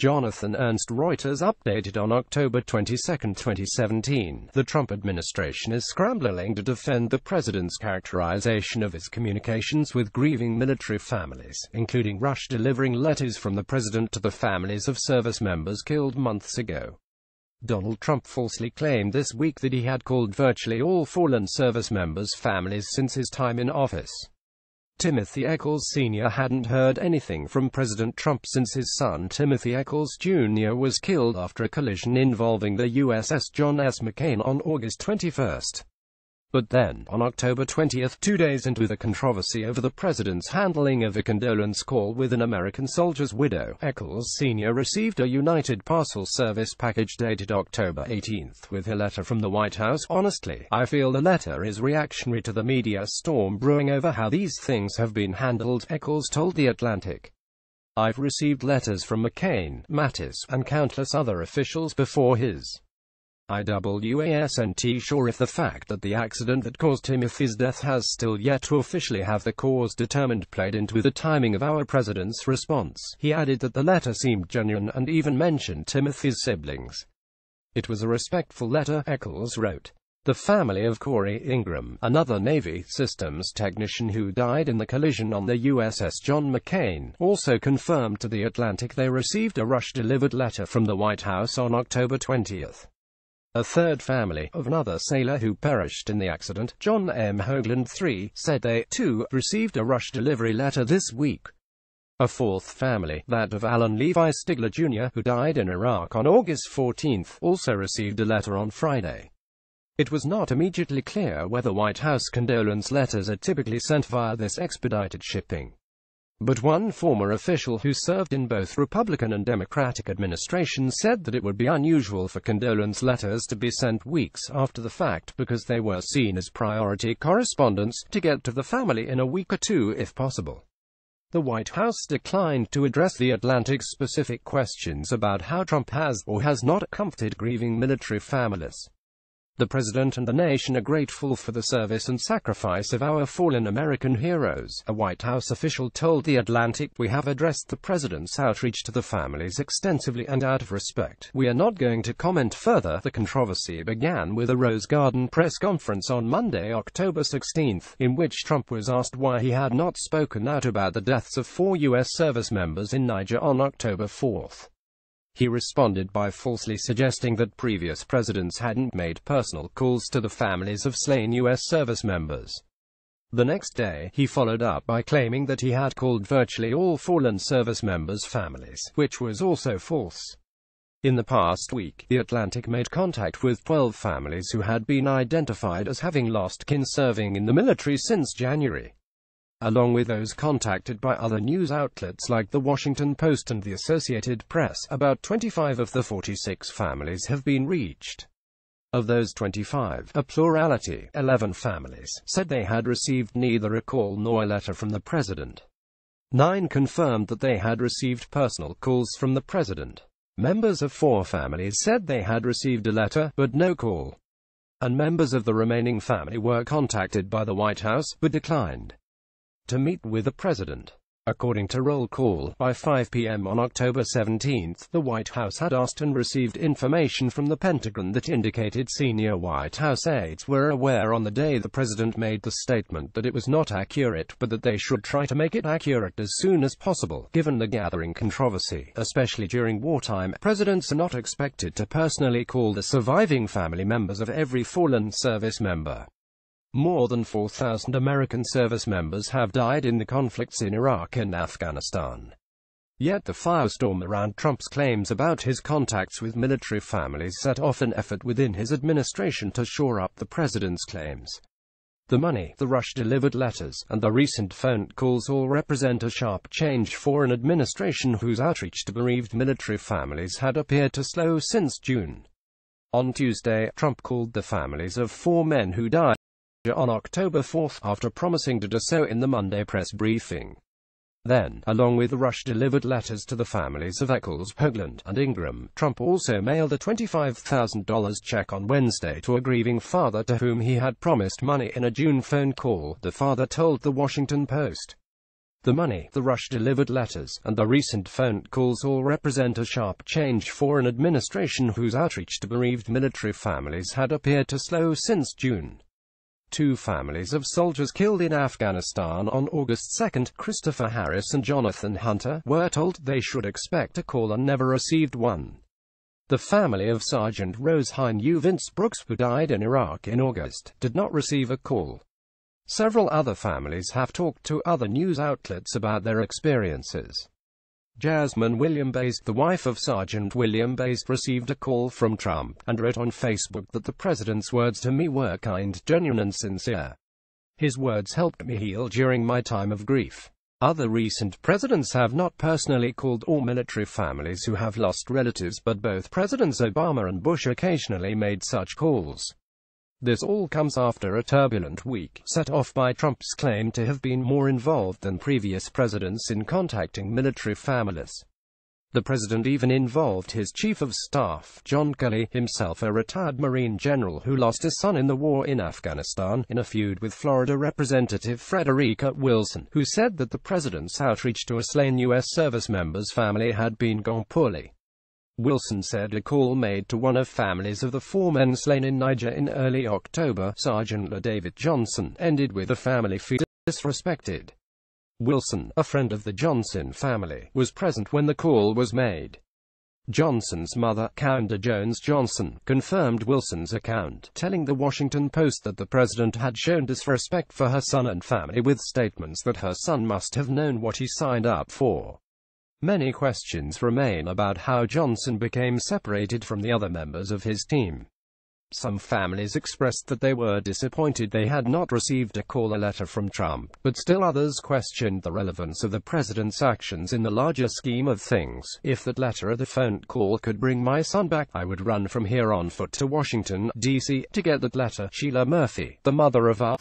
Jonathan Ernst. Reuters updated on October 22, 2017. The Trump administration is scrambling to defend the president's characterization of his communications with grieving military families, including rush delivering letters from the president to the families of service members killed months ago. Donald Trump falsely claimed this week that he had called virtually all fallen service members' families since his time in office. Timothy Echols Sr. hadn't heard anything from President Trump since his son Timothy Echols Jr. was killed after a collision involving the USS John S. McCain on August 21. But then, on October 20, 2 days into the controversy over the president's handling of a condolence call with an American soldier's widow, Echols Sr. received a United Parcel Service package dated October 18 with a letter from the White House. Honestly, I feel the letter is reactionary to the media storm brewing over how these things have been handled, Echols told The Atlantic. I've received letters from McCain, Mattis, and countless other officials before his I wasn't sure if the fact that the accident that caused Timothy's death has still yet to officially have the cause determined played into the timing of our president's response. He added that the letter seemed genuine and even mentioned Timothy's siblings. It was a respectful letter, Echols wrote. The family of Corey Ingram, another Navy systems technician who died in the collision on the USS John McCain, also confirmed to The Atlantic they received a rush-delivered letter from the White House on October 20. A third family, of another sailor who perished in the accident, John M. Hoagland III, said they, too, received a rush delivery letter this week. A fourth family, that of Alan Levi Stigler Jr., who died in Iraq on August 14, also received a letter on Friday. It was not immediately clear whether White House condolence letters are typically sent via this expedited shipping. But one former official who served in both Republican and Democratic administrations said that it would be unusual for condolence letters to be sent weeks after the fact because they were seen as priority correspondence, to get to the family in a week or two if possible. The White House declined to address The Atlantic's specific questions about how Trump has or has not comforted grieving military families. The President and the nation are grateful for the service and sacrifice of our fallen American heroes, a White House official told The Atlantic. We have addressed the President's outreach to the families extensively and out of respect. We are not going to comment further. The controversy began with a Rose Garden press conference on Monday, October 16, in which Trump was asked why he had not spoken out about the deaths of 4 U.S. service members in Niger on October 4. He responded by falsely suggesting that previous presidents hadn't made personal calls to the families of slain U.S. service members. The next day, he followed up by claiming that he had called virtually all fallen service members' families, which was also false. In the past week, The Atlantic made contact with 12 families who had been identified as having lost kin serving in the military since January. Along with those contacted by other news outlets like The Washington Post and the Associated Press, about 25 of the 46 families have been reached. Of those 25, a plurality, 11 families, said they had received neither a call nor a letter from the president. 9 confirmed that they had received personal calls from the president. Members of 4 families said they had received a letter, but no call. And members of the remaining family were contacted by the White House, but declined to meet with the president. According to roll call, by 5 p.m. on October 17, the White House had asked and received information from the Pentagon that indicated senior White House aides were aware on the day the president made the statement that it was not accurate, but that they should try to make it accurate as soon as possible. Given the gathering controversy, especially during wartime, presidents are not expected to personally call the surviving family members of every fallen service member. More than 4,000 American service members have died in the conflicts in Iraq and Afghanistan. Yet the firestorm around Trump's claims about his contacts with military families set off an effort within his administration to shore up the president's claims. The money, the rush-delivered letters, and the recent phone calls all represent a sharp change for an administration whose outreach to bereaved military families had appeared to slow since June. On Tuesday, Trump called the families of 4 men who died on October 4 after promising to do so in the Monday press briefing. Then, along with rush-delivered letters to the families of Echols, Hoagland, and Ingram, Trump also mailed a $25,000 check on Wednesday to a grieving father to whom he had promised money in a June phone call, the father told The Washington Post. The money, the rush-delivered letters, and the recent phone calls all represent a sharp change for an administration whose outreach to bereaved military families had appeared to slow since June. Two families of soldiers killed in Afghanistan on August 2, Christopher Harris and Jonathan Hunter, were told they should expect a call and never received one. The family of Sergeant Rose Hein Vince Brooks, who died in Iraq in August, did not receive a call. Several other families have talked to other news outlets about their experiences. Jasmine William Based, the wife of Sergeant William Based, received a call from Trump, and wrote on Facebook that the president's words to me were kind, genuine and sincere. His words helped me heal during my time of grief. Other recent presidents have not personally called all military families who have lost relatives, but both Presidents Obama and Bush occasionally made such calls. This all comes after a turbulent week, set off by Trump's claim to have been more involved than previous presidents in contacting military families. The president even involved his chief of staff, John Kelly, himself a retired Marine general who lost his son in the war in Afghanistan, in a feud with Florida Representative Frederica Wilson, who said that the president's outreach to a slain U.S. service member's family had been gone poorly. Wilson said a call made to one of families of the four men slain in Niger in early October, Sergeant David Johnson, ended with the family feeling disrespected. Wilson, a friend of the Johnson family, was present when the call was made. Johnson's mother, Kanda Jones Johnson, confirmed Wilson's account, telling the Washington Post that the president had shown disrespect for her son and family, with statements that her son must have known what he signed up for. Many questions remain about how Johnson became separated from the other members of his team. Some families expressed that they were disappointed they had not received a call or letter from Trump, but still others questioned the relevance of the president's actions in the larger scheme of things. If that letter or the phone call could bring my son back, I would run from here on foot to Washington, D.C., to get that letter. Sheila Murphy, the mother of R.